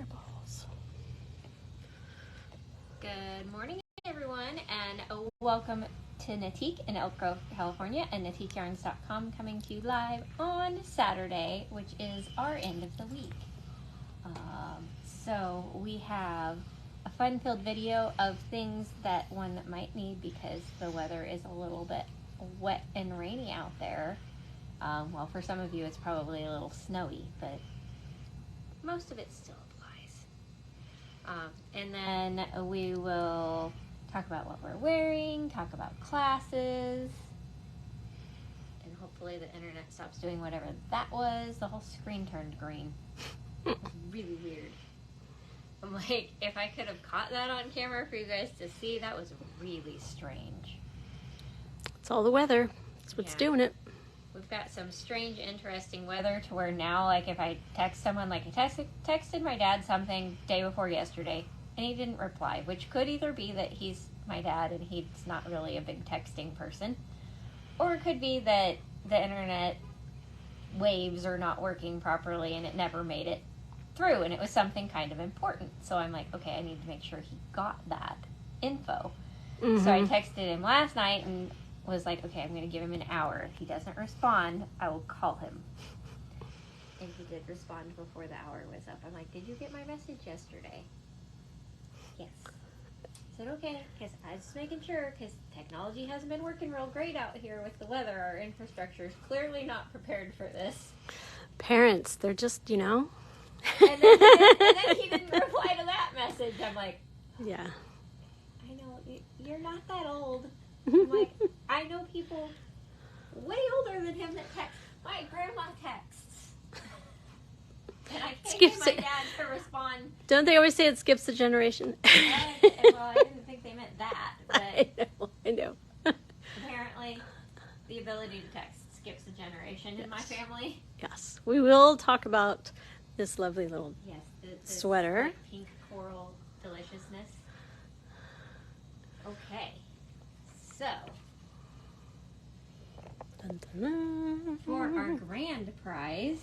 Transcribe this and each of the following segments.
fireballs. Good morning, everyone, and welcome to Natique in Elk Grove, California, and NatiqueYarns.com, coming to you live on Saturday, which is our end of the week. So we have a fun-filled video of things that one might need because the weather is a little bit wet and rainy out there. Well, for some of you, it's probably a little snowy, but most of it still applies. And then we will talk about what we're wearing, talk about classes, and hopefully the internet stops doing whatever that was. The whole screen turned green. It was really weird. I'm like, if I could have caught that on camera for you guys to see, that was really strange. It's all the weather. That's what's doing it. We've got some strange, interesting weather to where now, like, if I text someone, like, I texted my dad something day before yesterday, and he didn't reply, which could either be that he's my dad and he's not really a big texting person, or it could be that the internet waves are not working properly and it never made it through, and it was something kind of important. So I'm like, okay, I need to make sure he got that info. Mm-hmm. So I texted him last night and was like, okay, I'm going to give him an hour. If he doesn't respond, I will call him. And he did respond before the hour was up. I'm like, did you get my message yesterday? Yes. I said, okay, because I was just making sure, because technology hasn't been working real great out here with the weather. Our infrastructure is clearly not prepared for this. Parents, they're just, And then he didn't reply to that message. I'm like, yeah. I know, you're not that old. I'm like, I know people way older than him that text. My grandma texts. And I can't get my dad to respond. Don't they always say it skips a generation? Well, I didn't think they meant that. But I know. Apparently, the ability to text skips a generation in my family. Yes. We will talk about this lovely little this sweater. Like pink coral deliciousness. Okay. So, dun, dun, dun. For our grand prize,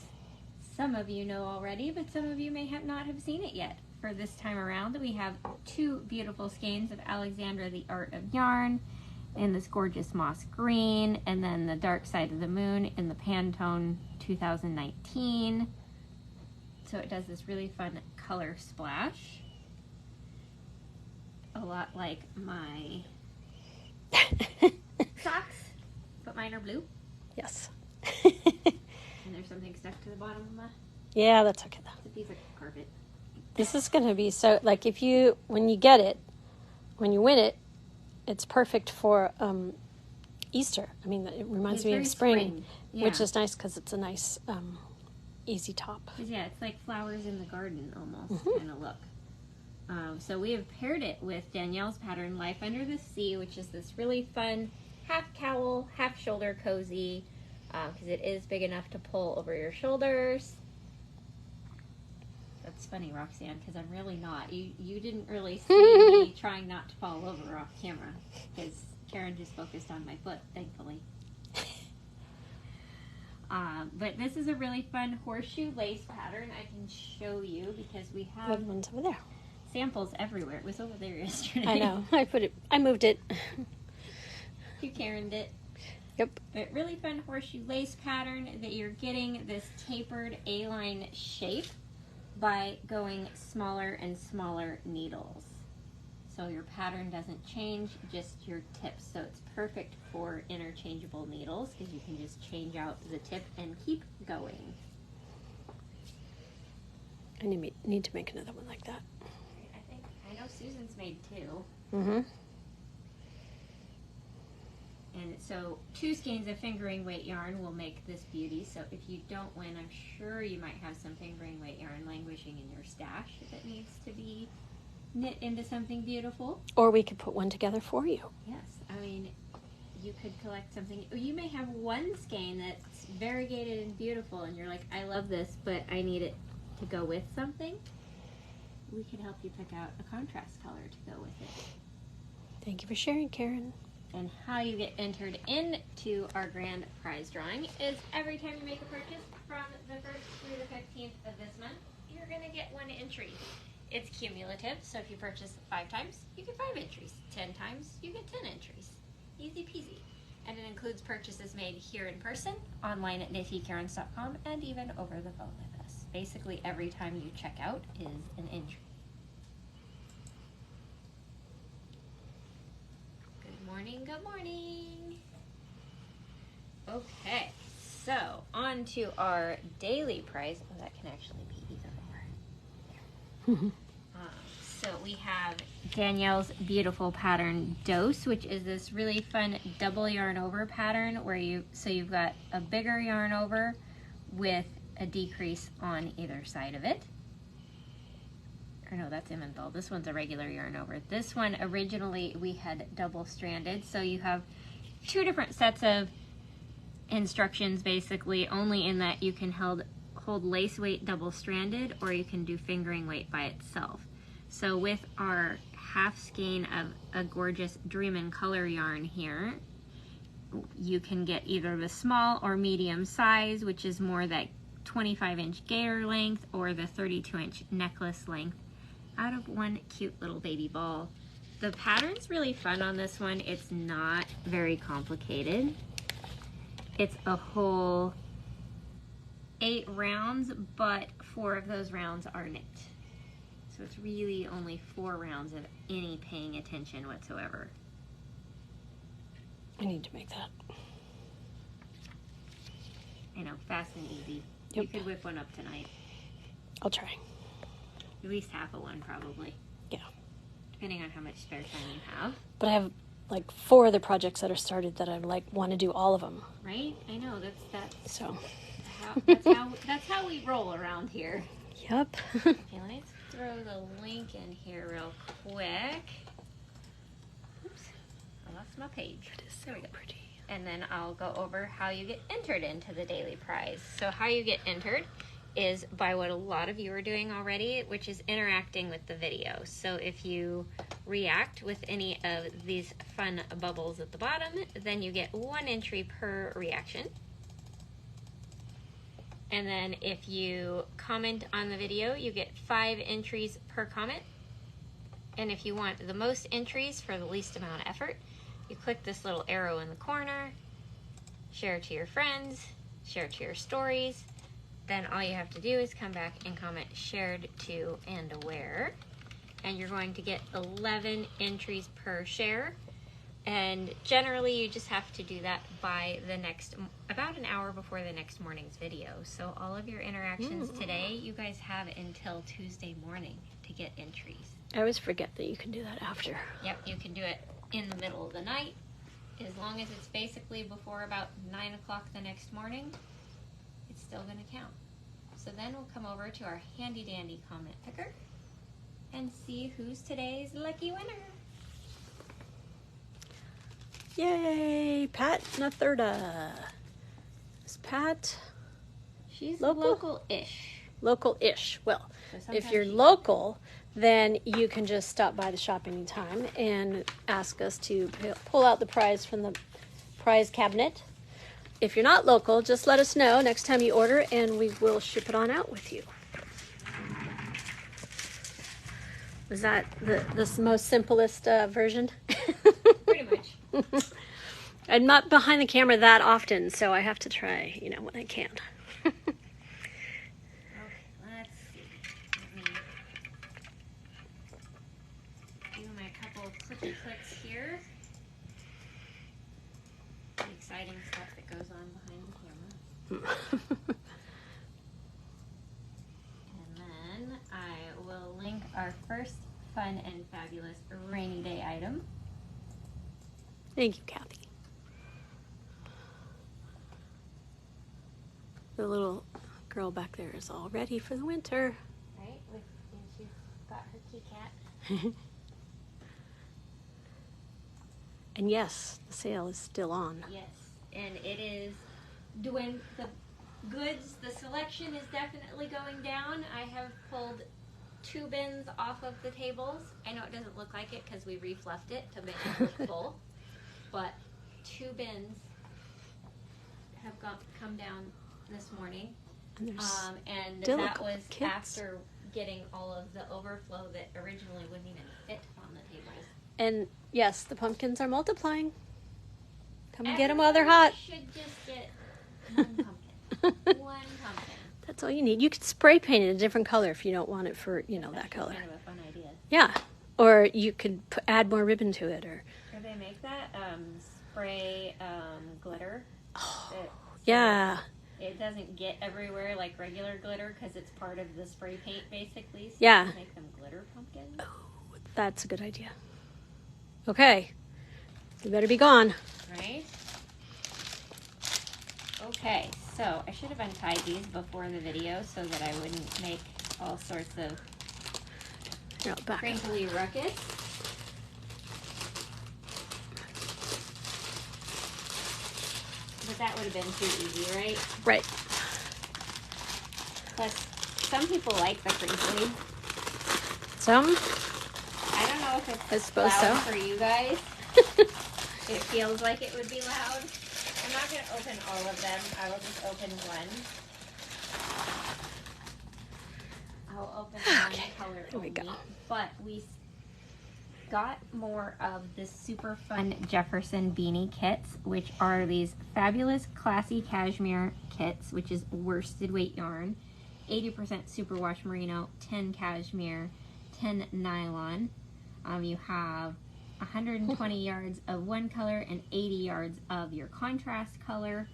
some of you know already, but some of you may not have seen it yet. For this time around, we have two beautiful skeins of Alexandra, the Art of Yarn, in this gorgeous moss green, and then the Dark Side of the Moon in the Pantone 2019. So it does this really fun color splash. A lot like my socks, but mine are blue. Yes. And there's something stuck to the bottom of my... Yeah, that's okay though. It's a piece of carpet. This is going to be so, like, when you win it, it's perfect for Easter. I mean, it reminds me of spring. Yeah. Which is nice because it's a nice, easy top. Yeah, it's like flowers in the garden almost kind of look. So we have paired it with Danielle's pattern, Life Under the Sea, which is this really fun half cowl, half shoulder cozy, because it is big enough to pull over your shoulders. That's funny, Roxanne, because I'm really not. You didn't really see me trying not to fall over off camera, because Karen just focused on my foot, thankfully. But this is a really fun horseshoe lace pattern. I can show you because we have one's over there. Samples everywhere. It was over there yesterday. I know. I moved it. You Karen'd it. Yep. But really fun horseshoe lace pattern that you're getting this tapered A-line shape by going smaller and smaller needles. So your pattern doesn't change, just your tips. So it's perfect for interchangeable needles because you can just change out the tip and keep going. I need to make another one like that. I know Susan's made two. Mm-hmm. And so 2 skeins of fingering weight yarn will make this beauty. So if you don't win, I'm sure you might have some fingering weight yarn languishing in your stash that needs to be knit into something beautiful. Or we could put one together for you. Yes, I mean, you could collect something. You may have one skein that's variegated and beautiful, and you're like, I love this, but I need it to go with something. We could help you pick out a contrast color to go with it. Thank you for sharing, Karen. And how you get entered into our grand prize drawing is every time you make a purchase from the 1st through the 15th of this month, you're going to get 1 entry. It's cumulative, so if you purchase 5 times, you get 5 entries. 10 times, you get 10 entries. Easy peasy. And it includes purchases made here in person, online at knittycairns.com, and even over the phone with us. Basically, every time you check out is an entry. Good morning, good morning. Okay, so on to our daily prize. Oh, that can actually be either or. So we have Danielle's beautiful pattern Dose, which is this really fun double yarn over pattern where you've got a bigger yarn over with a decrease on either side of it. Or no, that's Emmenthal. This one's a regular yarn over. This one originally we had double stranded, so you have 2 different sets of instructions basically, only in that you can hold lace weight double stranded, or you can do fingering weight by itself. So with our half skein of a gorgeous Dreamin' Color yarn here, you can get either the small or medium size, which is more that 25-inch gaiter length, or the 32-inch necklace length out of one cute little baby ball. The pattern's really fun on this one. It's not very complicated. It's a whole 8 rounds, but 4 of those rounds are knit. So it's really only 4 rounds of any paying attention whatsoever. I need to make that. I know, fast and easy. Yep. You could whip one up tonight. I'll try. At least half of one, probably. Yeah. Depending on how much spare time you have. But I have like 4 other projects that are started that I like want to do all of them. Right? I know, that's So. That's how we roll around here. Yep. Okay, let's throw the link in here real quick. Oops, I lost my page. It is so pretty. And then I'll go over how you get entered into the daily prize. So how you get entered is by what a lot of you are doing already, which is interacting with the video. So if you react with any of these fun bubbles at the bottom, then you get 1 entry per reaction. And then if you comment on the video, you get 5 entries per comment. And if you want the most entries for the least amount of effort, you click this little arrow in the corner, share it to your friends, share it to your stories. Then all you have to do is come back and comment shared to and aware. And you're going to get 11 entries per share. And generally you just have to do that by about an hour before the next morning's video. So all of your interactions today, you guys have until Tuesday morning to get entries. I always forget that you can do that after. Yep, you can do it in the middle of the night, as long as it's basically before about 9 o'clock the next morning, it's still going to count. So then we'll come over to our handy dandy comment picker and see who's today's lucky winner. Yay, Pat Nathurda. Is Pat She's local? Local-ish. Local-ish. Well, So if you're local, then you can just stop by the shop anytime and ask us to pull out the prize from the prize cabinet. If you're not local, just let us know next time you order and we will ship it on out with you. Was that the most simplest version? Pretty much. I'm not behind the camera that often, so I have to try, when I can. Okay, let's see. Let me do my couple clicky clicks here. The exciting stuff that goes on behind the camera. And then I will link our first fun and fabulous rainy day item. Thank you, Kathy. The little girl back there is all ready for the winter. Right? And she's got her key cat. And yes, the sale is still on. Yes, and it is doing the goods. The selection is definitely going down. I have pulled 2 bins off of the tables. I know it doesn't look like it because we refluffed it to make it look full, but 2 bins have come down this morning. And and still that was kits. after getting all of the overflow that originally wouldn't even fit on the tables. And yes, the pumpkins are multiplying. Come and get them while they're hot. Should just get one pumpkin. One pumpkin. That's all you need. You could spray paint it a different color if you don't want it for, that color. Kind of a fun idea. Yeah. Or you could add more ribbon to it. Or they make that spray glitter. Oh, yeah. It doesn't get everywhere like regular glitter because it's part of the spray paint, basically. So yeah. you can make them glitter pumpkins. Oh, that's a good idea. Okay. You better be gone. Right? Okay, so I should have untied these before the video so that I wouldn't make all sorts of crinkly ruckus. But that would have been too easy, right? Right. Plus, some people like the crinkly. Some? I don't know if it's loud for you guys. It feels like it would be loud. I'm not going to open all of them. I will just open one. I'll open one color There we go. But we got more of the super fun Jefferson beanie kits, which are these fabulous classy cashmere kits, which is worsted weight yarn, 80% superwash merino, 10 cashmere, 10 nylon. You have 120 yards of one color and 80 yards of your contrast color.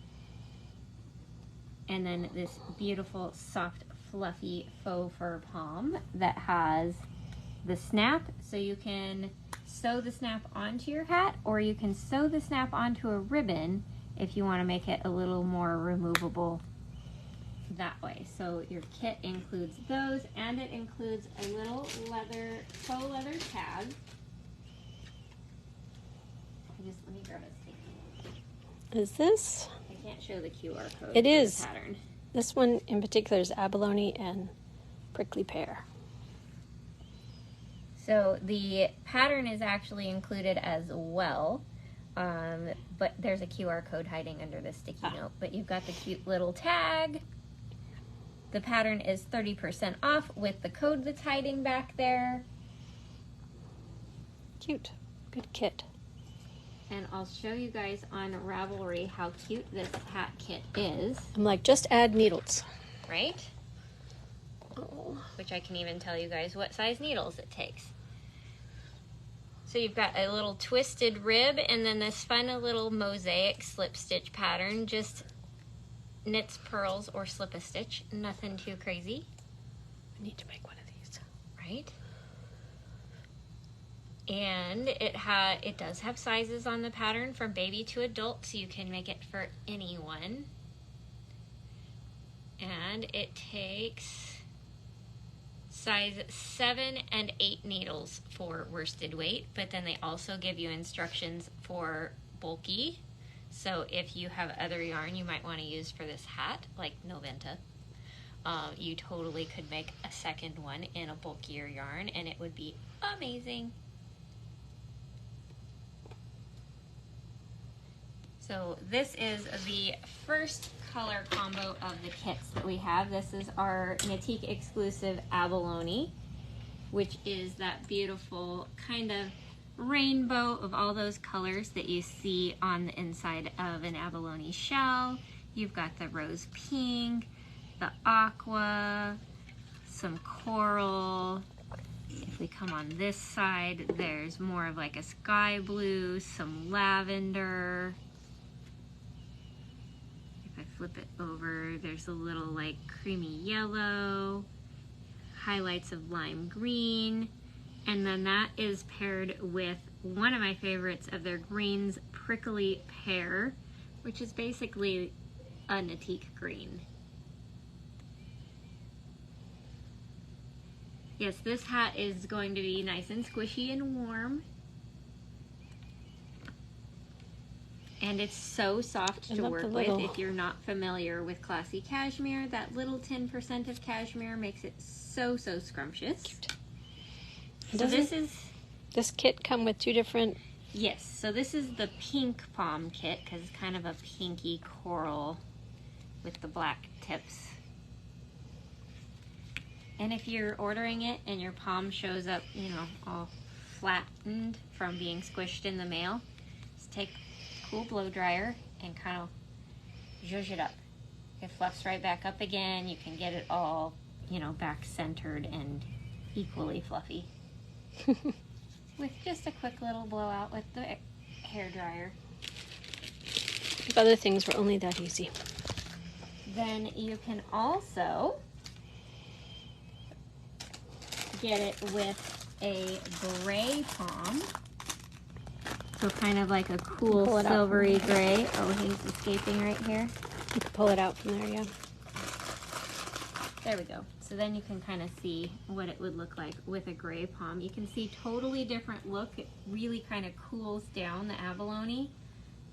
And then this beautiful, soft, fluffy faux fur pom that has the snap, so you can sew the snap onto your hat, or you can sew the snap onto a ribbon if you want to make it a little more removable that way. So your kit includes those, and it includes a little faux leather tag. Let me grab a sticky. Is this? I can't show the QR code. It is. The pattern. This one in particular is abalone and prickly pear. So the pattern is actually included as well, but there's a QR code hiding under the sticky note. But you've got the cute little tag. The pattern is 30% off with the code that's hiding back there. Cute. Good kit. And I'll show you guys on Ravelry how cute this hat kit is. I'm like, just add needles. Right? Oh. Which I can even tell you guys what size needles it takes. So you've got a little twisted rib and then this fun little mosaic slip stitch pattern. Just knits, purls, or slip a stitch. Nothing too crazy. I need to make one of these. Right? And it does have sizes on the pattern from baby to adult, so you can make it for anyone. And it takes size 7 and 8 needles for worsted weight, but then they also give you instructions for bulky. So if you have other yarn you might want to use for this hat, like Noventa, you totally could make a second one in a bulkier yarn, and it would be amazing. So this is the first color combo of the kits that we have. This is our Natique exclusive abalone, which is that beautiful kind of rainbow of all those colors that you see on the inside of an abalone shell. You've got the rose pink, the aqua, some coral. If we come on this side, there's more of like a sky blue, some lavender. If I flip it over, there's a little like creamy yellow, highlights of lime green, and then that is paired with one of my favorites of their greens, prickly pear, which is basically a Natique green. Yes, this hat is going to be nice and squishy and warm. And it's so soft to work with. If you're not familiar with classy cashmere, that little 10% of cashmere makes it so scrumptious. So this kit come with two different? Yes, so this is the pink pom kit because it's kind of a pinky coral with the black tips. And if you're ordering it and your palm shows up, you know, all flattened from being squished in the mail, just take a cool blow dryer and kind of zhuzh it up. It fluffs right back up again. You can get it all, you know, back centered and equally fluffy. With just a quick little blowout with the hair dryer. If other things were only that easy. Then you can also get it with a gray palm. So kind of like a cool silvery gray. Oh, he's escaping right here. You can pull it out from there, yeah. There we go. So then you can kind of see what it would look like with a gray palm. You can see totally different look. It really kind of cools down the abalone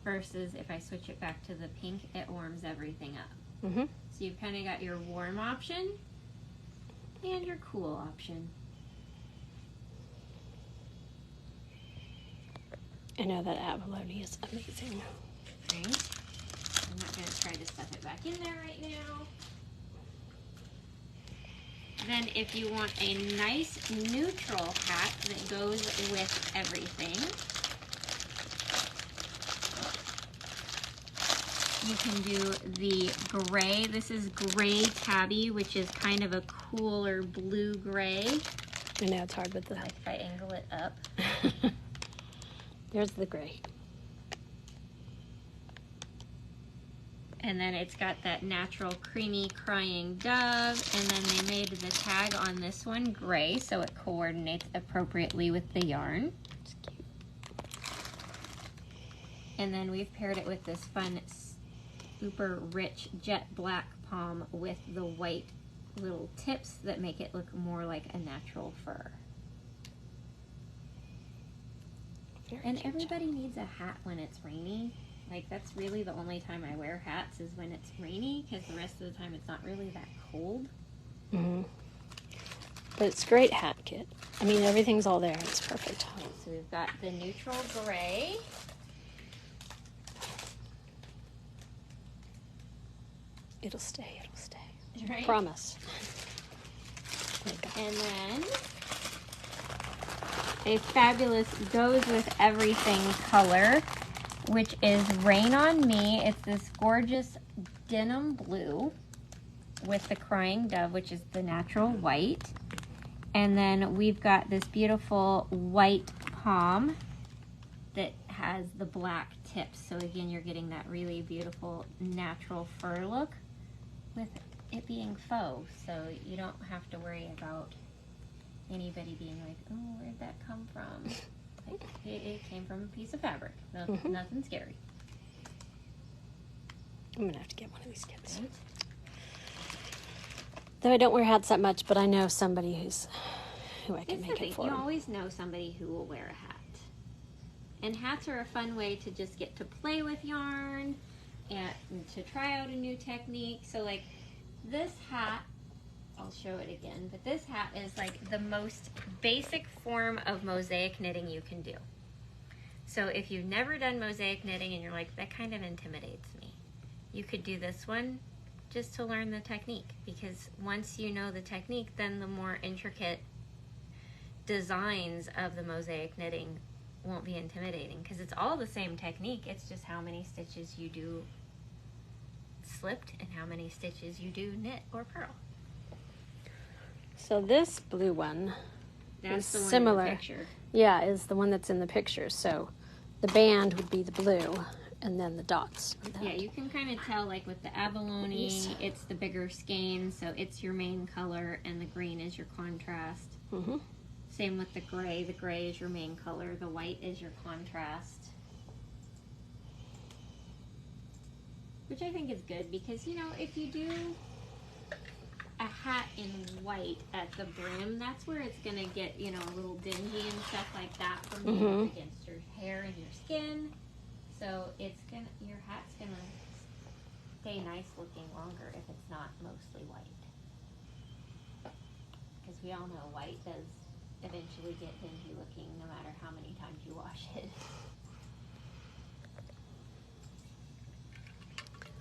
versus if I switch it back to the pink, it warms everything up. Mm-hmm. So you've kind of got your warm option and your cool option. I know that abalone is amazing. Right? I'm not going to try to stuff it back in there right now. Then if you want a nice neutral hat that goes with everything, you can do the gray. This is gray tabby, which is kind of a cooler blue gray. I know it's hard with the... Like if I angle it up. There's the gray. And then it's got that natural creamy crying dove. And then they made the tag on this one gray, so it coordinates appropriately with the yarn. It's cute. And then we've paired it with this fun, super rich jet black palm with the white little tips that make it look more like a natural fur. Very And cute. everybody needs a hat when it's rainy. Like, that's really the only time I wear hats is when it's rainy, because the rest of the time it's not really that cold. Mm-hmm. But it's a great hat kit. I mean, everything's all there. It's perfect. So we've got the neutral gray. It'll stay. It'll stay. Right? Promise. And then a fabulous goes with everything color, which is Rain on Me. It's this gorgeous denim blue with the crying dove, which is the natural white. And then we've got this beautiful white palm that has the black tips. So again, you're getting that really beautiful natural fur look with it being faux. So you don't have to worry about anybody being like, oh, where'd that come from? Like, it came from a piece of fabric. No, nothing scary. I'm going to have to get one of these kits. Right. Though I don't wear hats that much, but I know somebody who I can make it for. You always know somebody who will wear a hat. And hats are a fun way to just get to play with yarn and to try out a new technique. So like this hat, I'll show it again, but this hat is like the most basic form of mosaic knitting you can do. So if you've never done mosaic knitting and you're like, that kind of intimidates me, you could do this one just to learn the technique, because once you know the technique, then the more intricate designs of the mosaic knitting won't be intimidating, because it's all the same technique. It's just how many stitches you do slipped and how many stitches you do knit or purl. So this blue one That's is the one similar. in the picture. Yeah, is the one that's in the picture. So the band would be the blue and then the dots. Yeah, you can kind of tell, like with the abalone, it's the bigger skein, so it's your main color, and the green is your contrast. Mm-hmm. Same with the gray. The gray is your main color. The white is your contrast. Which I think is good, because, you know, if you do a hat in white at the brim, that's where it's going to get, you know, a little dingy and stuff like that from being up against your hair and your skin. So it's gonna, your hat's gonna stay nice looking longer if it's not mostly white. Because we all know white does eventually get dingy looking no matter how many times you wash it.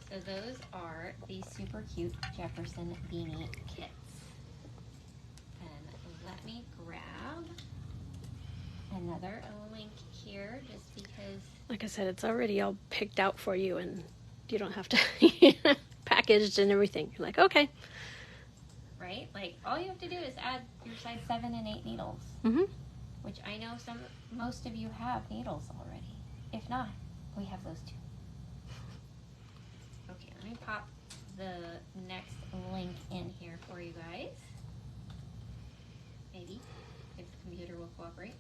So those are the super cute Jefferson beanie kits. another link here just because. Like I said, it's already all picked out for you, and you don't have to packaged and everything. You're like, okay. Right? Like, all you have to do is add your size 7 and 8 needles. Mm-hmm. Which I know most of you have needles already. If not, we have those too. Okay, let me pop the next link in here for you guys. Maybe, if the computer will cooperate.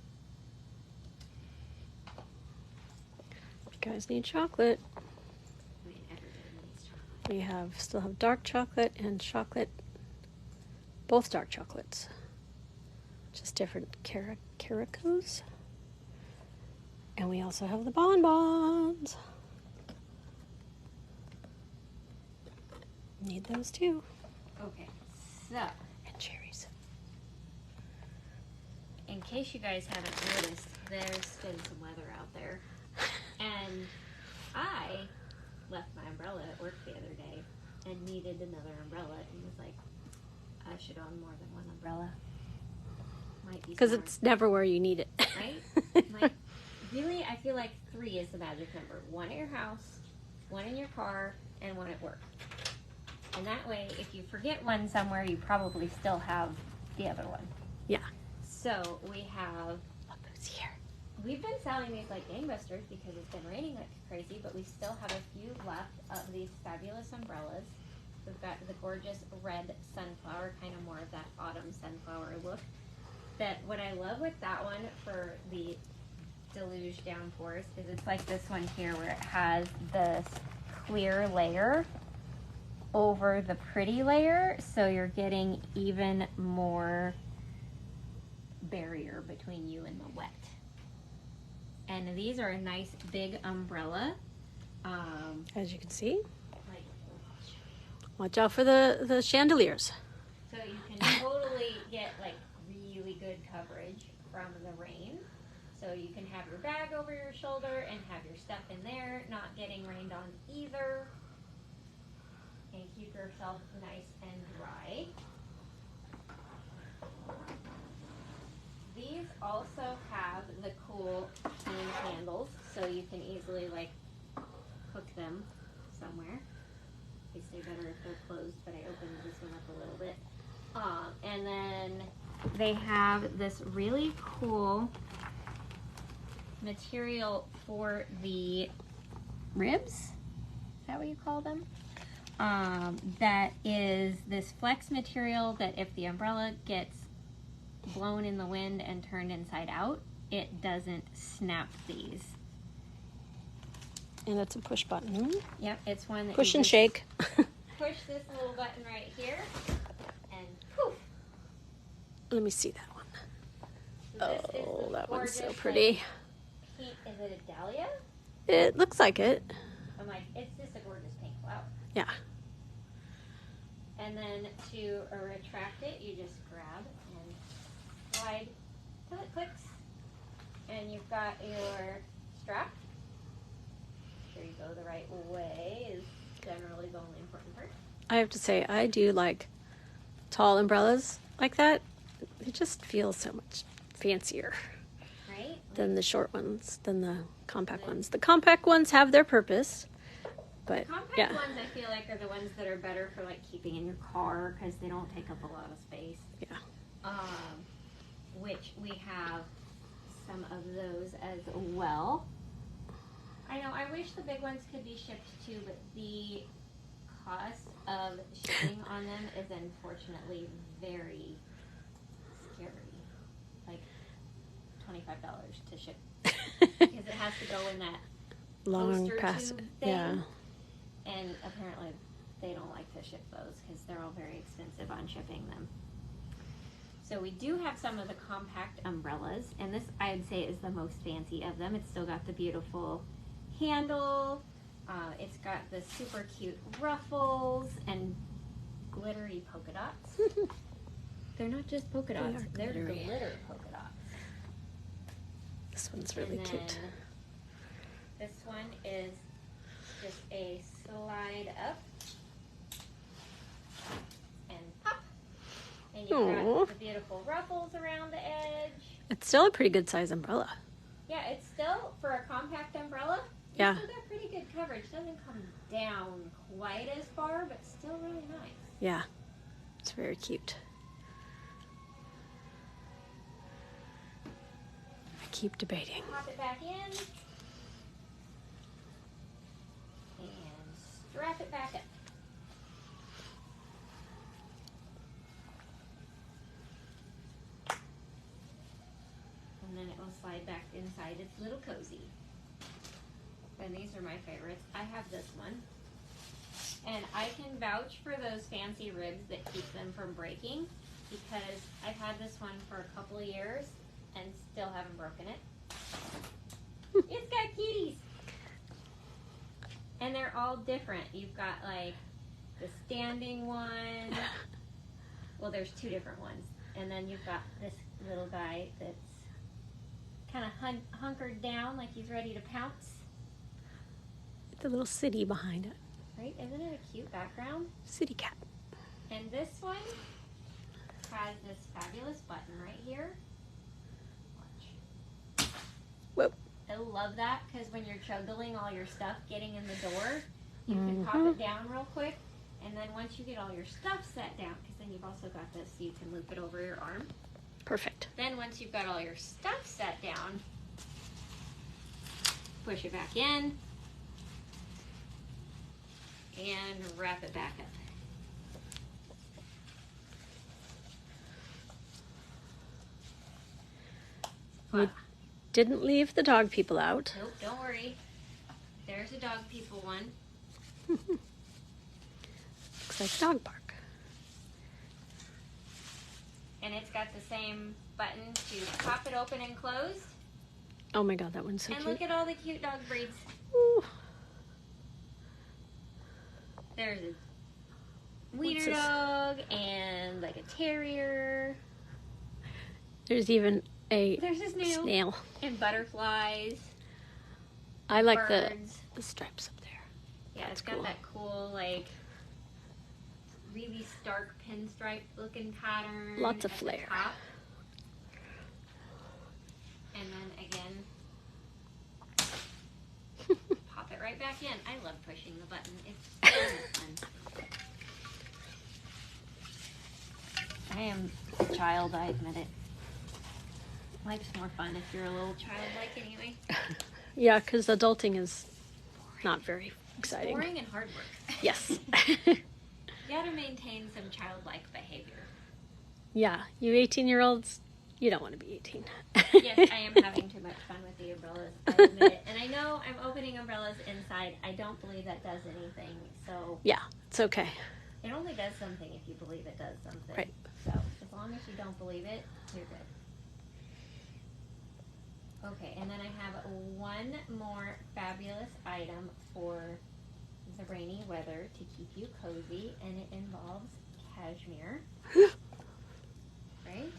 You guys need chocolate. I mean, everybody needs chocolate. We still have dark chocolate and chocolate, both dark chocolates. Just different caricos. And we also have the bonbons. Need those too. Okay, so. And cherries. In case you guys haven't noticed, there's been some weather out there. And I left my umbrella at work the other day and needed another umbrella and was like, I should own more than one umbrella. Because it's never where you need it. Right? Like, really, I feel like 3 is the magic number. 1 at your house, 1 in your car, and 1 at work. And that way, if you forget one somewhere, you probably still have the other one. Yeah. So we have. Look who's here. We've been selling these like gangbusters because it's been raining like crazy, but we still have a few left of these fabulous umbrellas. We've got the gorgeous red sunflower, kind of more of that autumn sunflower look. That what I love with that one for the deluge downpours is it's like this one here where it has this clear layer over the pretty layer, so you're getting even more barrier between you and the wet. And these are a nice big umbrella. As you can see. Like, watch out for the chandeliers. So you can totally get like really good coverage from the rain. So you can have your bag over your shoulder and have your stuff in there, not getting rained on either. And keep yourself nice and dry. These also have the cool cane handles, so you can easily like hook them somewhere. They stay better if they're closed, but I opened this one up a little bit. And then they have this really cool material for the ribs. Is that what you call them? That is this flex material that if the umbrella gets blown in the wind and turned inside out, it doesn't snap these. And it's a push button. Yep, it's one that push and shake. Push this little button right here, and poof. Let me see that one. So that one's so gorgeous, pretty. Like, is it a dahlia? It looks like it. I'm like, it's just a gorgeous pink flower. Yeah. And then to retract it, you just grab and slide till it clicks. And you've got your strap. Sure you go the right way is generally the only important part. I have to say, I do like tall umbrellas like that. They just feel so much fancier. Right? Than the short ones, than the compact ones. The compact ones have their purpose. But, compact yeah. ones I feel like are the ones that are better for like keeping in your car because they don't take up a lot of space. Yeah. Which we have some of those as well. I know, I wish the big ones could be shipped too, but the cost of shipping on them is unfortunately very scary. Like $25 to ship. Because it has to go in that long poster pass. tube thing. Yeah. And apparently they don't like to ship those because they're all very expensive on shipping them. So we do have some of the compact umbrellas, and this I'd say is the most fancy of them. It's still got the beautiful handle. It's got the super cute ruffles and glittery polka dots. They're not just polka dots, they're glitter polka dots. This one's really cute. This one is just a slide up and pop. And you've got the beautiful ruffles around the edge. It's still a pretty good size umbrella. Yeah, it's still, for a compact umbrella, Yeah. It's still got pretty good coverage. It doesn't come down quite as far, but still really nice. Yeah. It's very cute. I keep debating. Pop it back in. And strap it back up. And then it will slide back inside its little cozy. And these are my favorites. I have this one. And I can vouch for those fancy ribs that keep them from breaking, because I've had this one for a couple of years and still haven't broken it. It's got kitties. And they're all different. You've got like the standing one. Well, there's two different ones. And then you've got this little guy that's kind of hunkered down like he's ready to pounce. The little city behind it. Right? Isn't it a cute background? City cat. And this one has this fabulous button right here. Watch. Whoa. I love that because when you're juggling all your stuff getting in the door, you can pop it down real quick. And then once you get all your stuff set down, because then you've also got this, so you can loop it over your arm. Perfect. Then once you've got all your stuff set down, push it back in and wrap it back up. We didn't leave the dog people out. Nope, don't worry. There's a dog people one. Looks like dog bark. And it's got the same button to pop it open and close. Oh my god, that one's so and cute. look at all the cute dog breeds. Ooh. There's a wiener dog and like a terrier. There's even There's a snail. And butterflies. I like birds. the stripes up there. Yeah, That's it's got cool. that cool, like, really stark pinstripe looking pattern. Lots of at the flair. top. And then again, pop it right back in. I love pushing the button. It's so fun. I am a child, I admit it. Life's more fun if you're a little childlike anyway. Yeah, because adulting is not very exciting. Boring and hard work. Yes. You gotta maintain some childlike behavior. Yeah, you 18-year-olds, you don't want to be 18. Yes, I am having too much fun with the umbrellas, I admit it. And I know I'm opening umbrellas inside. I don't believe that does anything, so... Yeah, it's okay. It only does something if you believe it does something. Right. So, as long as you don't believe it, you're good. Okay, and then I have one more fabulous item for the rainy weather to keep you cozy, and it involves cashmere. Right?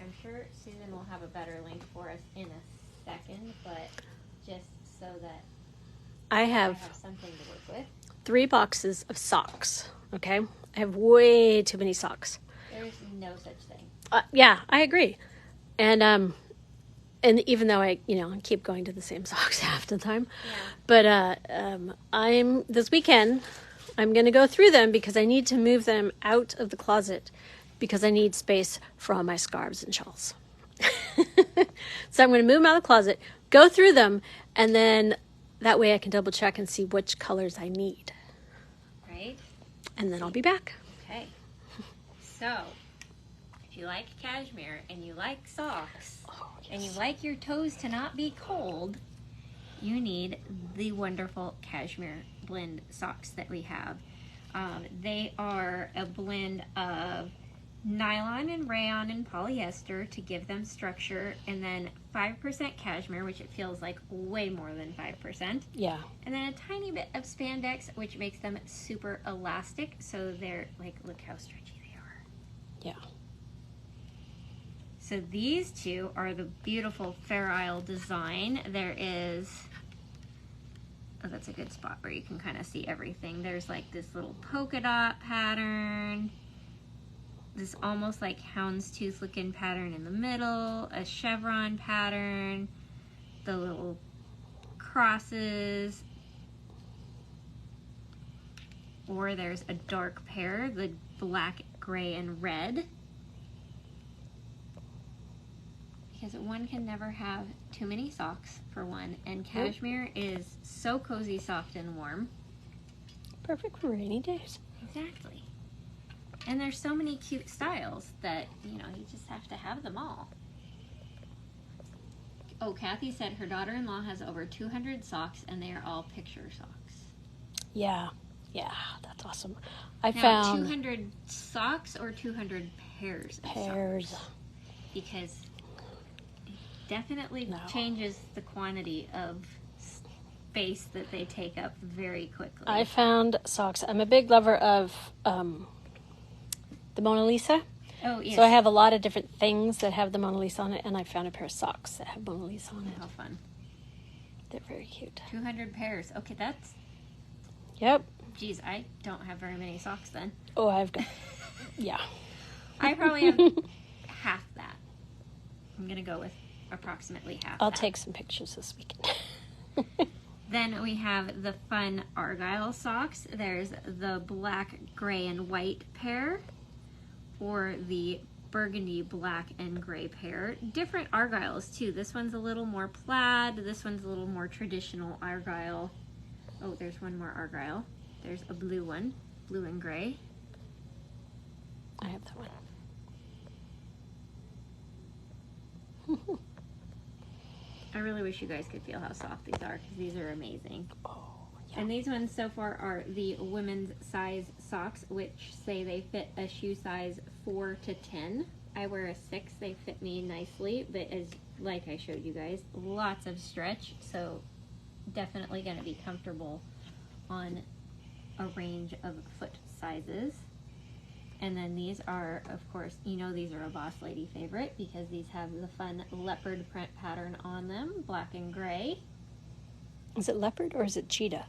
I'm sure Susan will have a better link for us in a second, but just so that I I have have something to work with. 3 boxes of socks, okay? I have way too many socks. There's no such thing. Yeah, I agree. And even though I keep going to the same socks half the time, Yeah. but this weekend, I'm going to go through them because I need to move them out of the closet because I need space for all my scarves and shawls. So I'm going to move them out of the closet, go through them, and then that way I can double check and see which colors I need. Right? And then I'll be back. Okay. So, if you like cashmere and you like socks, and you like your toes to not be cold, you need the wonderful cashmere blend socks that we have. They are a blend of nylon and rayon and polyester to give them structure, and then 5% cashmere, which it feels like way more than 5%. Yeah. And then a tiny bit of spandex, which makes them super elastic, so they're like, look how stretchy they are. Yeah. So these two are the beautiful Fair Isle design. There is, oh, that's a good spot where you can kind of see everything. There's like this little polka dot pattern. this almost like houndstooth looking pattern in the middle, a chevron pattern, the little crosses, or there's a dark pair, the black, gray, and red. Because one can never have too many socks, for one, and cashmere is so cozy, soft, and warm. Perfect for rainy days. Exactly. And there's so many cute styles that, you know, you just have to have them all. Oh, Kathy said her daughter-in-law has over 200 socks, and they are all picture socks. Yeah, that's awesome. Now, found 200 socks or 200 pairs of socks? Because it definitely changes the quantity of space that they take up very quickly. I found socks. I'm a big lover of the Mona Lisa. Oh, yes. So I have a lot of different things that have the Mona Lisa on it, and I found a pair of socks that have Mona Lisa on it. How fun. They're very cute. 200 pairs. Okay, that's... Yep. Geez, I don't have very many socks then. Oh, I've got... Yeah. I probably have half that. I'm going to go with approximately half I'll that. take some pictures this weekend. Then we have the fun Argyle socks. There's the black, gray, and white pair, or the burgundy, black, and gray pair. Different Argyles, too. This one's a little more plaid. This one's a little more traditional Argyle. Oh, there's one more Argyle. There's a blue one, blue and gray. I have that one. I really wish you guys could feel how soft these are, because these are amazing. Oh, yeah. And these ones so far are the women's size socks, which say they fit a shoe size 4 to 10. I wear a 6. They fit me nicely, but like I showed you guys, lots of stretch, so definitely going to be comfortable on a range of foot sizes. And then these are, of course, you know these are a Boss Lady favorite because these have the fun leopard print pattern on them, black and gray. Is it leopard or is it cheetah?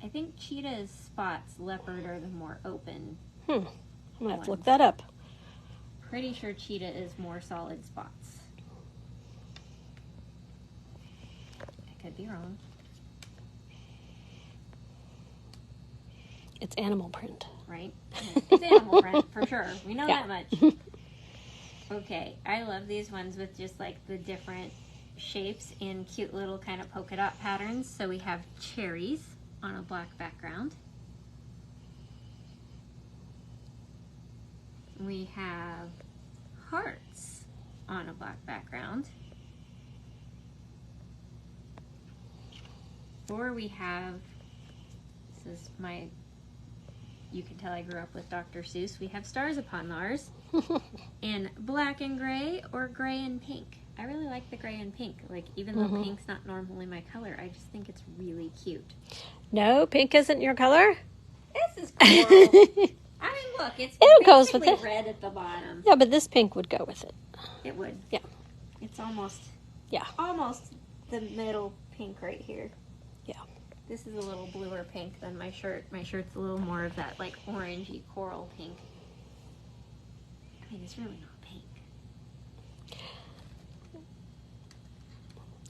I think cheetah is spots, leopard are the more open. I'm going to have to look that up. Pretty sure cheetah is more solid spots. I could be wrong. It's animal print. Right? It's animal print, for sure. We know that much. Okay, I love these ones with just like the different shapes in cute little kind of polka dot patterns. So we have cherries on a black background. We have hearts on a black background. Or we have, this is my... You can tell I grew up with Dr. Seuss. We have stars upon ours in black and gray or gray and pink. I really like the gray and pink. Like, even though pink's not normally my color, I just think it's really cute. No, pink isn't your color? This is cool. I mean, look, it's goes with it. Red at the bottom. Yeah, but this pink would go with it. It would. Yeah. It's almost the middle pink right here. Yeah. This is a little bluer pink than my shirt. My shirt's a little more of that, like, orangey coral pink. I mean, it's really not pink.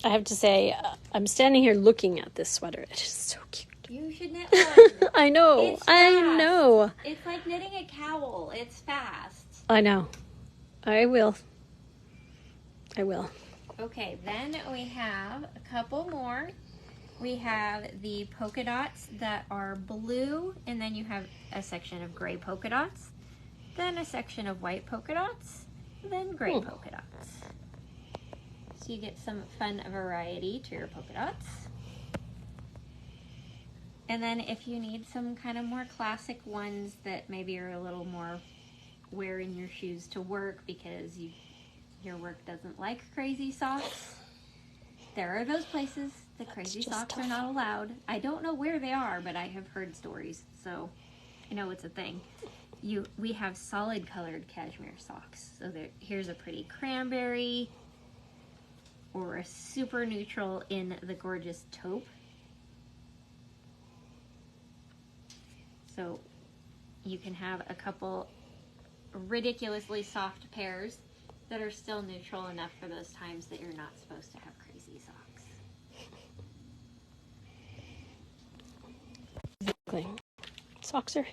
I have to say, I'm standing here looking at this sweater. It is so cute. You should knit one. I know. It's fast. I know. It's like knitting a cowl. It's fast. I know. I will. Okay, then we have a couple more. We have the polka dots that are blue, and then you have a section of gray polka dots, then a section of white polka dots, then gray polka dots. So you get some fun variety to your polka dots. And then if you need some kind of more classic ones that maybe are a little more wearing your shoes to work because your work doesn't like crazy socks, there are those places. The crazy socks are not allowed. I don't know where they are, but I have heard stories, so I know it's a thing. We have solid colored cashmere socks. So here's a pretty cranberry, or a super neutral in the gorgeous taupe. So you can have a couple ridiculously soft pairs that are still neutral enough for those times that you're not supposed to have crazy socks. Exactly. Socks are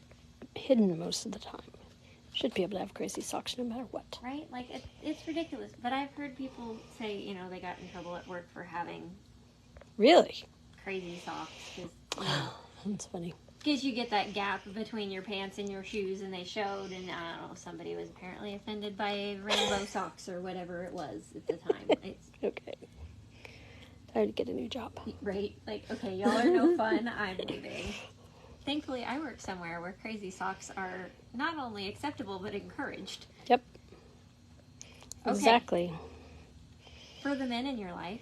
hidden most of the time. Should be able to have crazy socks no matter what. Right? Like, it's ridiculous. But I've heard people say, you know, they got in trouble at work for having Really? crazy socks. Cause, That's funny. because you get that gap between your pants and your shoes, and they showed, and I don't know, somebody was apparently offended by rainbow socks or whatever it was at the time. It's Okay. Time to get a new job. right? Like, okay, y'all are no fun. I'm leaving. Thankfully, I work somewhere where crazy socks are not only acceptable, but encouraged. Yep. Okay. Exactly. For the men in your life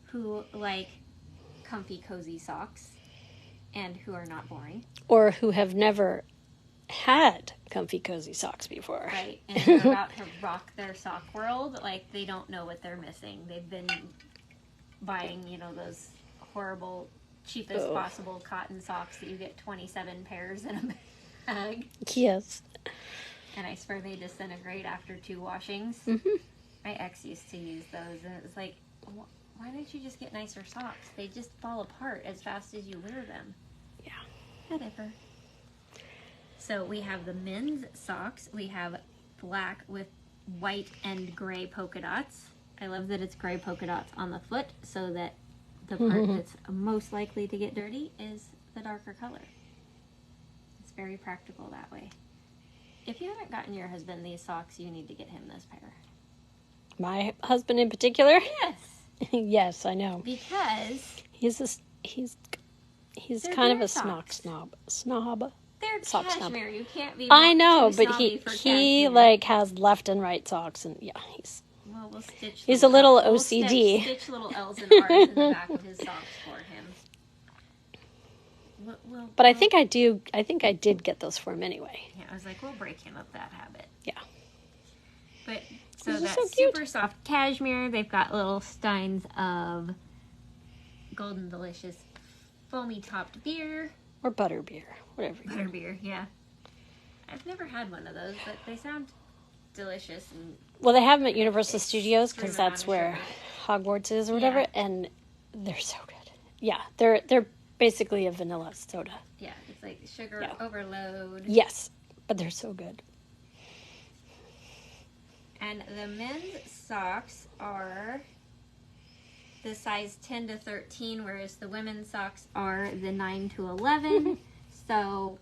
who like comfy, cozy socks and who are not boring. Or who have never had comfy, cozy socks before. Right, and they're about to rock their sock world. Like, they don't know what they're missing. They've been buying, you know, those horrible, cheapest possible cotton socks that you get 27 pairs in a bag. Yes. And I swear they disintegrate after 2 washings. Mm-hmm. My ex used to use those, and it was like, why don't you just get nicer socks? They just fall apart as fast as you wear them. Yeah. Whatever. So we have the men's socks. We have black with white and gray polka dots. I love that it's gray polka dots on the foot, so that the part that's most likely to get dirty is the darker color. It's very practical that way. If you haven't gotten your husband these socks, you need to get him this pair. My husband in particular? Yes. Yes, I know. Because he's kind of a snob. They're sock cashmere. snob. You can't be. I know, too but snobby he for cashmere. like has left and right socks, and yeah, Well, we'll stitch. he's a little We'll OCD. Stitch little L's and R's in the back of his socks for him. But I think I did get those for him anyway. Yeah, I was like, we'll break him of that habit. Yeah. But so These are that's so cute. super soft cashmere. They've got little steins of golden delicious foamy topped beer. Or butterbeer, whatever. Butterbeer, yeah. I've never had one of those, but they sound delicious. And Well, they have them at Universal Studios because streaming that's out of where sugar. Hogwarts is or whatever, Yeah. and they're so good. Yeah, they're basically a vanilla soda. Yeah, it's like sugar overload. Yes, but they're so good. And the men's socks are the size 10 to 13, whereas the women's socks are the 9 to 11. So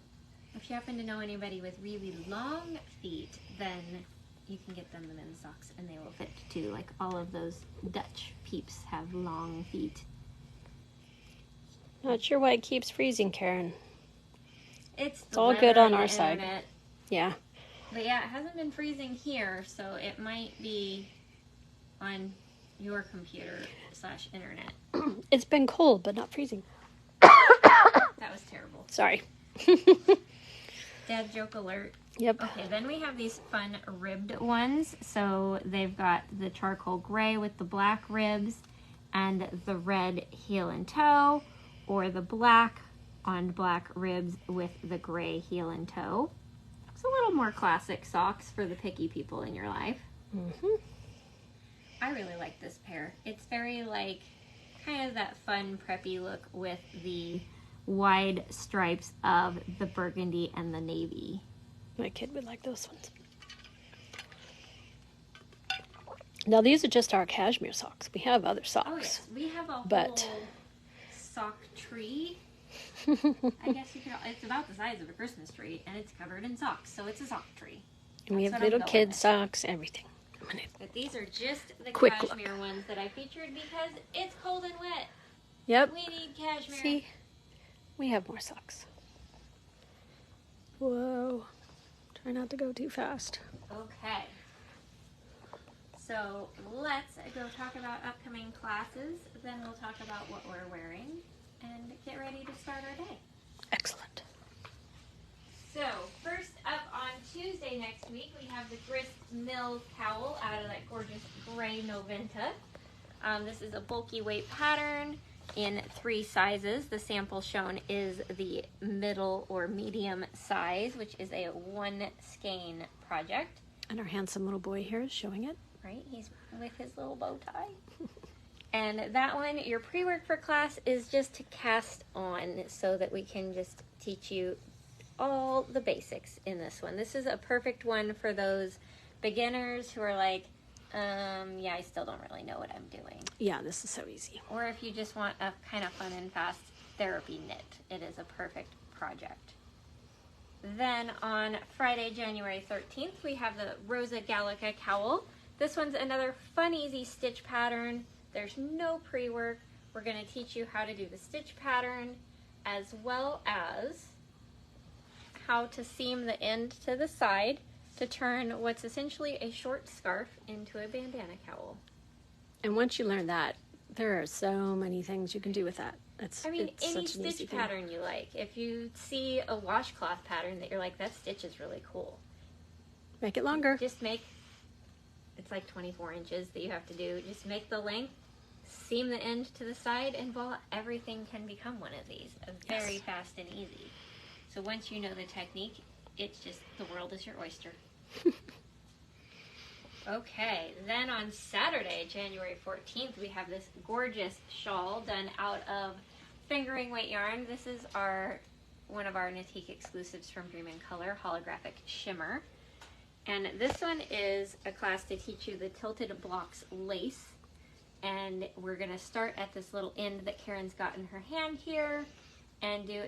if you happen to know anybody with really long feet, then you can get them the men's socks, and they will fit too. Like all of those Dutch peeps have long feet. Not sure why it keeps freezing, Karen. It's all good on our side. Yeah. But yeah, it hasn't been freezing here, so it might be on your computer / internet. It's been cold, but not freezing. That was terrible. Sorry. Dad joke alert. Yep. Okay, then we have these fun ribbed ones. So they've got the charcoal gray with the black ribs and the red heel and toe, or the black on black ribs with the gray heel and toe. It's a little more classic socks for the picky people in your life. Mm-hmm. I really like this pair. It's very like kind of that fun preppy look with the wide stripes of the burgundy and the navy. My kid would like those ones. Now, these are just our cashmere socks. We have other socks. Oh yes, we have a whole sock tree. I guess you could. It's about the size of a Christmas tree, and it's covered in socks, so it's a sock tree. And we That's have what I'm little going kid with. socks, everything. But these are just the Quick cashmere ones that I featured because it's cold and wet. Yep. We need cashmere. See? We have more socks. Whoa. Try not to go too fast. Okay. So let's go talk about upcoming classes. Then we'll talk about what we're wearing and get ready to start our day. Excellent. So first up on Tuesday next week, we have the Grist Mill cowl out of that gorgeous gray Noventa. This is a bulky weight pattern. in 3 sizes. The sample shown is the middle or medium size, which is a 1 skein project. And our handsome little boy here is showing it. Right, he's with his little bow tie. And that one, your pre-work for class is just to cast on so that we can just teach you all the basics in this one. This is a perfect one for those beginners who are like, yeah, I still don't really know what I'm doing. Yeah, this is so easy. Or if you just want a kind of fun and fast therapy knit, it is a perfect project. Then on Friday, January 13th, we have the Rosa Gallica cowl. This one's another fun, easy stitch pattern. There's no pre-work. We're going to teach you how to do the stitch pattern as well as how to seam the end to the side to turn what's essentially a short scarf into a bandana cowl. And once you learn that, there are so many things you can do with that. It's any such an easy stitch thing. pattern you like. If you see a washcloth pattern that you're like, that stitch is really cool, Make it longer. just make, it's like 24 inches that you have to do. Just make the length, seam the end to the side, and voila, everything can become one of these. Very fast and easy. So once you know the technique, it's just, the world is your oyster. Okay, then on Saturday, January 14th, we have this gorgeous shawl done out of fingering weight yarn. This is one of our Natique exclusives from Dream in Color, Holographic Shimmer. And this one is a class to teach you the tilted blocks lace. And we're going to start at this little end that Karen's got in her hand here and do,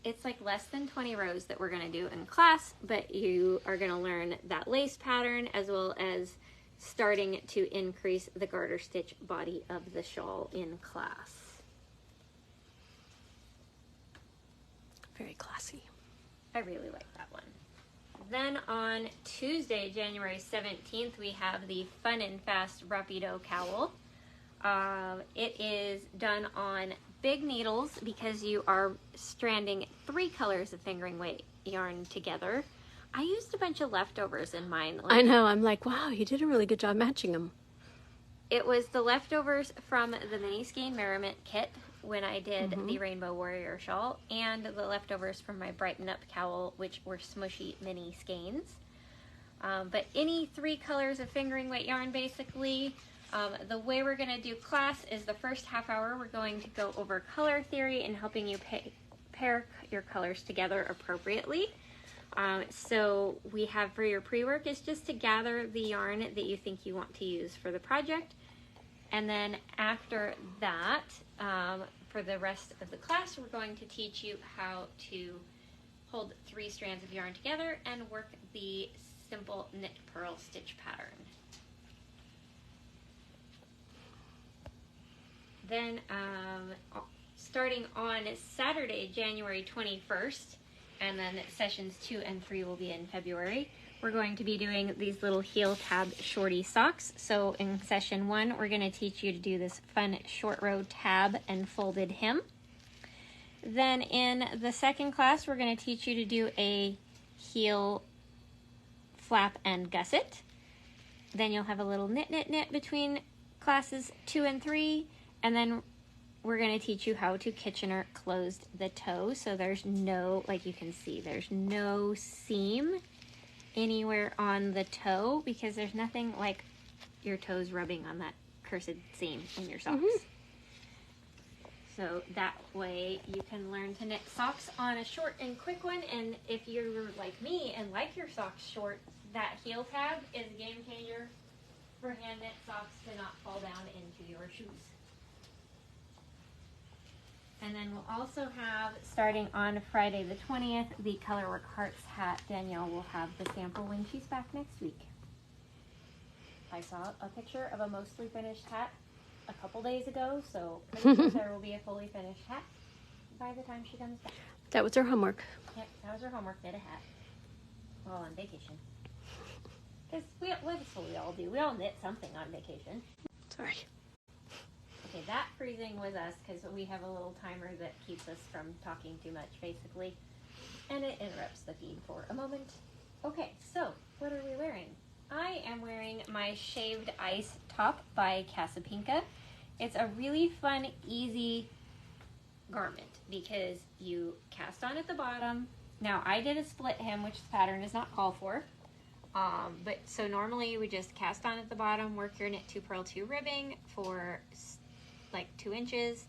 it's like less than 20 rows that we're going to do in class, but you are going to learn that lace pattern as well as starting to increase the garter stitch body of the shawl in class. Very classy. I really like that one. Then on Tuesday, January 17th, we have the Fun and Fast Rapido cowl. It is done on big needles because you are stranding 3 colors of fingering weight yarn together. I used a bunch of leftovers in mine. I know. I'm like, wow, you did a really good job matching them. It was the leftovers from the mini skein merriment kit when I did the Rainbow Warrior shawl, and the leftovers from my Brighten Up cowl, which were smushy mini skeins. But any 3 colors of fingering weight yarn, basically. The way we're going to do class is the first half hour we're going to go over color theory and helping you pair your colors together appropriately. So we have for your pre-work is just to gather the yarn that you think you want to use for the project. And then after that, for the rest of the class, we're going to teach you how to hold 3 strands of yarn together and work the simple knit purl stitch pattern. Then starting on Saturday, January 21st, and then sessions 2 and 3 will be in February, we're going to be doing these little heel tab shorty socks. So in session 1, we're going to teach you to do this fun short row tab and folded hem. Then in the second class, we're going to teach you to do a heel flap and gusset. Then you'll have a little knit, knit, knit between classes 2 and 3. And then we're going to teach you how to Kitchener closed the toe. So there's no, like you can see, there's no seam anywhere on the toe because there's nothing like your toes rubbing on that cursed seam in your socks. So that way you can learn to knit socks on a short and quick one. And if you're like me and like your socks short, that heel tab is a game changer for hand knit socks to not fall down into your shoes. And then we'll also have, starting on Friday the 20th, the Colorwork Hearts hat. Danielle will have the sample when she's back next week. I saw a picture of a mostly finished hat a couple days ago, so pretty sure there will be a fully finished hat by the time she comes back. That was her homework. Yep, that was her homework, knit a hat while on vacation. Because that's what we all do. We all knit something on vacation. Sorry. Okay, that freezing was us because we have a little timer that keeps us from talking too much, basically. And it interrupts the feed for a moment. Okay, so what are we wearing? I am wearing my Shaved Ice top by Casapinka. It's a really fun, easy garment because you cast on at the bottom. Now I did a split hem, which the pattern is not called for. But so normally you would just cast on at the bottom, work your knit 2 purl 2 ribbing for like 2 inches.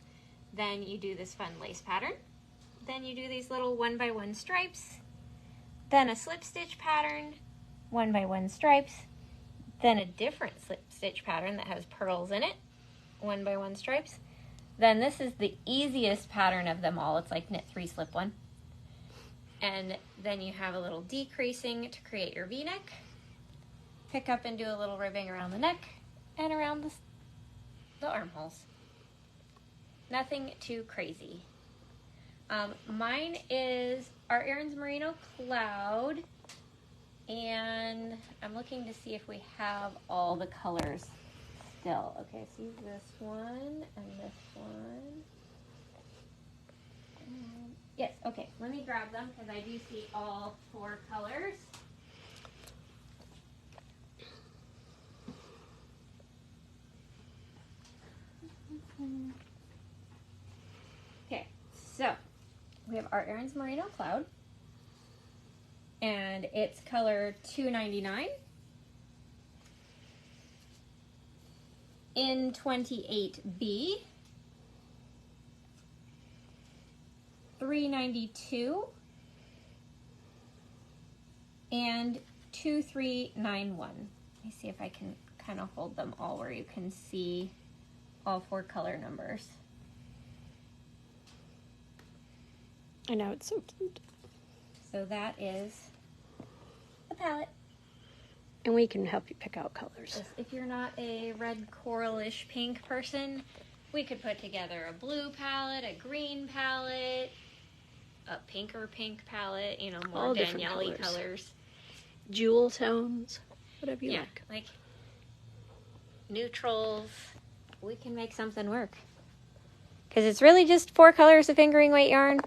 Then you do this fun lace pattern. Then you do these little 1x1 stripes. Then a slip stitch pattern, 1x1 stripes. Then a different slip stitch pattern that has pearls in it, 1x1 stripes. Then this is the easiest pattern of them all. It's like knit 3, slip 1. And then you have a little decreasing to create your V-neck. Pick up and do a little ribbing around the neck and around the armholes. Nothing too crazy. Mine is Art Aaron's Merino Cloud. And I'm looking to see if we have all the colors still. Okay, so this one and this one. Yes, okay, let me grab them because I do see all 4 colors. Okay, so we have Art Aaron's Merino Cloud, and it's color 299 in 28B. 392 and 2391. Let me see if I can kind of hold them all where you can see all 4 color numbers. I know, it's so cute. So that is the palette. And we can help you pick out colors. If you're not a red coralish pink person, we could put together a blue palette, a green palette, a pinker pink palette, you know, more all different Danielle-y colors. Jewel tones, whatever you like neutrals. We can make something work. Because it's really just 4 colors of fingering weight yarn.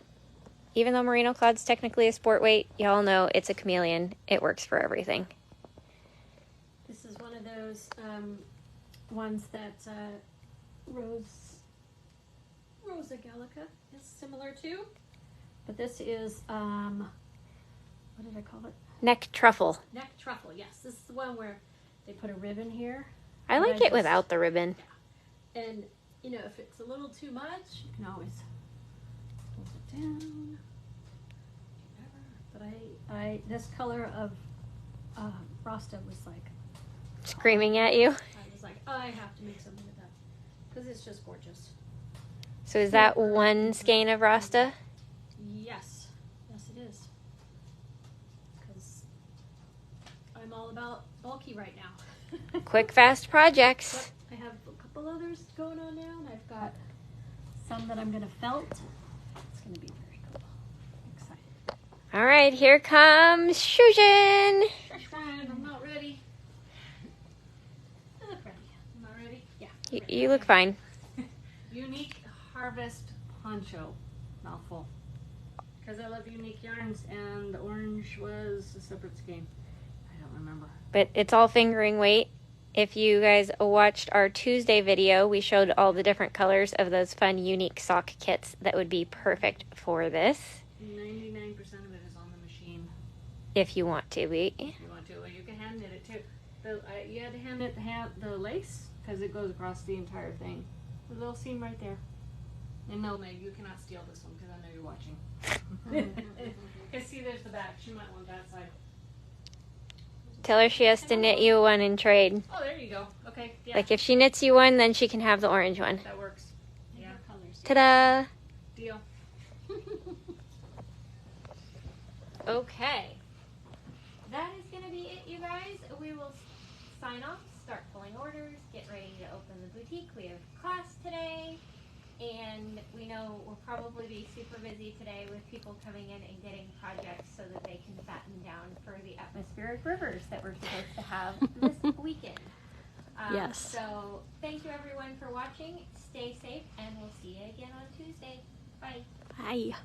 Even though Merino Cloud's technically a sport weight, y'all know it's a chameleon. It works for everything. This is one of those ones that Rosa Gallica is similar to. But this is, what did I call it? Neck truffle. Neck truffle, yes. This is the one where they put a ribbon here. I like it without the ribbon. Yeah. And, you know, if it's a little too much, you can always hold it down. But this color of Rasta was like... Screaming at you? I was like, I have to make something with that. Because it's just gorgeous. So is that one skein of Rasta? Yes. Yes, it is. Because I'm all about bulky right now. Quick, fast projects. Yep. I have a couple others going on now, and I've got some that I'm going to felt. It's going to be very cool. I'm excited. All right, here comes Shujin. I'm not ready. I look ready. I'm not ready? Yeah. You look fine. Unique Harvest Poncho. Mouthful. Because I love unique yarns, and the orange was a separate skein. I don't remember. But it's all fingering weight. If you guys watched our Tuesday video, we showed all the different colors of those fun, unique sock kits that would be perfect for this. 99% of it is on the machine. If you want to. If you want to, well, you can hand knit it too. You had to hand knit the lace because it goes across the entire thing. The little seam right there. And no, Meg, you cannot steal this one because I know you're watching. Because see, there's the back. She might want that side. Tell her she has to knit you one in trade. Oh, there you go. Okay. Yeah. Like if she knits you one, then she can have the orange one. That works. Yeah. Ta-da! Deal. Okay. That is going to be it, you guys. We will sign off, start pulling orders, get ready to open the boutique. We have class today, and we know we'll probably be super busy today with people coming in and getting projects so that they can fatten down for the atmospheric rivers that we're supposed to have this weekend. Yes. So thank you everyone for watching. Stay safe, and we'll see you again on Tuesday. Bye. Bye.